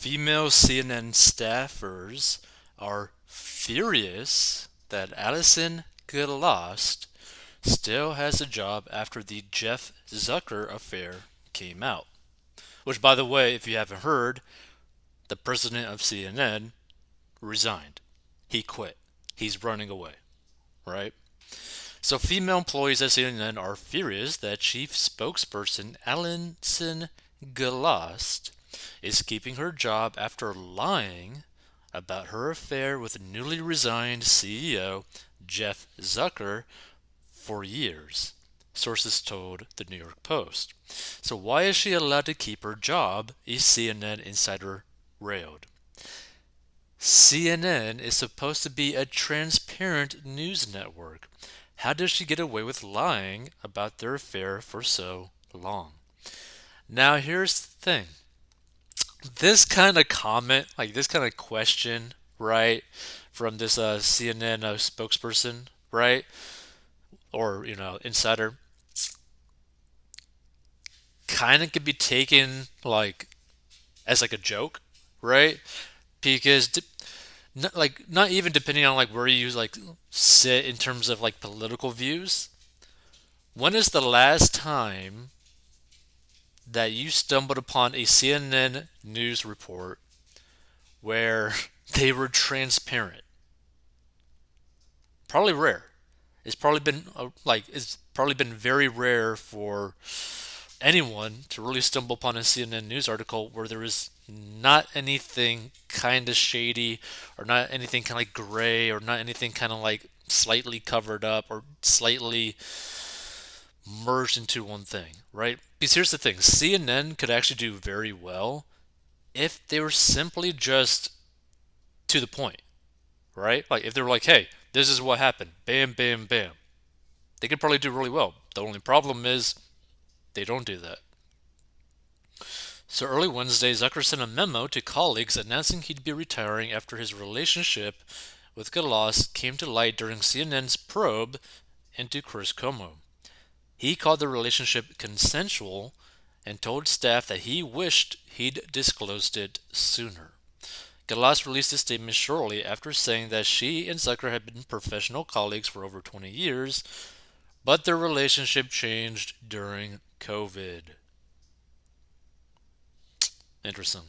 Female CNN staffers are furious that Allison Gollust still has a job after the Jeff Zucker affair came out. Which, by the way, if you haven't heard, the president of CNN resigned. He quit. He's running away, right? So, female employees at CNN are furious that chief spokesperson Allison Gollust is keeping her job after lying about her affair with newly resigned CEO Jeff Zucker for years, sources told the New York Post. So, why is she allowed to keep her job? A CNN insider railed. CNN is supposed to be a transparent news network. How does she get away with lying about their affair for so long? Now, here's the thing. This kind of comment, like this kind of question, right, from this CNN spokesperson, right, or insider, kind of could be taken like as like a joke, right? Because not even depending on like where you like sit in terms of like political views. When is the last time that you stumbled upon a CNN news report where they were transparent? Probably rare. It's probably been very rare for anyone to really stumble upon a CNN news article where there is not anything kind of shady or not anything kind of like gray or not anything kind of like slightly covered up or slightly merged into one thing, right? Because here's the thing, CNN could actually do very well if they were simply just to the point, right? Like if they were like, hey, this is what happened, bam, bam, bam. They could probably do really well. The only problem is they don't do that. So early Wednesday, Zucker sent a memo to colleagues announcing he'd be retiring after his relationship with Galas came to light during CNN's probe into Chris Cuomo. He called the relationship consensual and told staff that he wished he'd disclosed it sooner. Galas released a statement shortly after saying that she and Zucker had been professional colleagues for over 20 years, but their relationship changed during COVID. Interesting.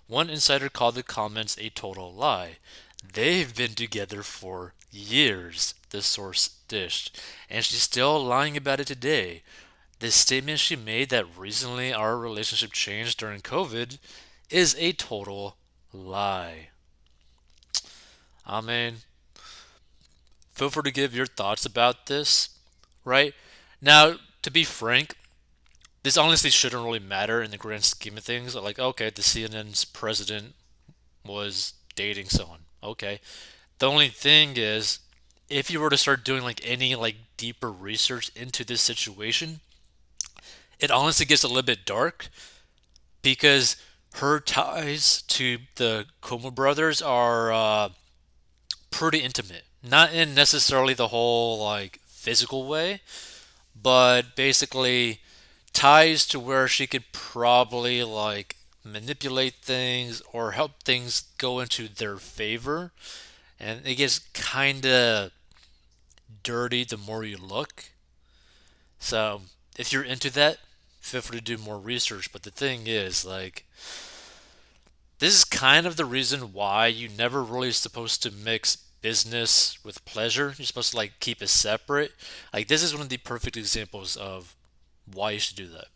One insider called the comments a total lie. They've been together for years, the source dished, and she's still lying about it today. The statement she made that recently our relationship changed during COVID is a total lie. I mean, feel free to give your thoughts about this, right? Now, to be frank, this honestly shouldn't really matter in the grand scheme of things. Like, okay, the CNN's president was dating someone. Okay. The only thing is, if you were to start doing like any like deeper research into this situation, it honestly gets a little bit dark because her ties to the Como brothers are pretty intimate. Not in necessarily the whole like physical way, but basically ties to where she could probably like manipulate things or help things go into their favor. And it gets kind of dirty the more you look. So if you're into that, feel free to do more research. But the thing is, like, this is kind of the reason why you never really supposed to mix business with pleasure. You're supposed to like keep it separate. Like this is one of the perfect examples of why you should do that.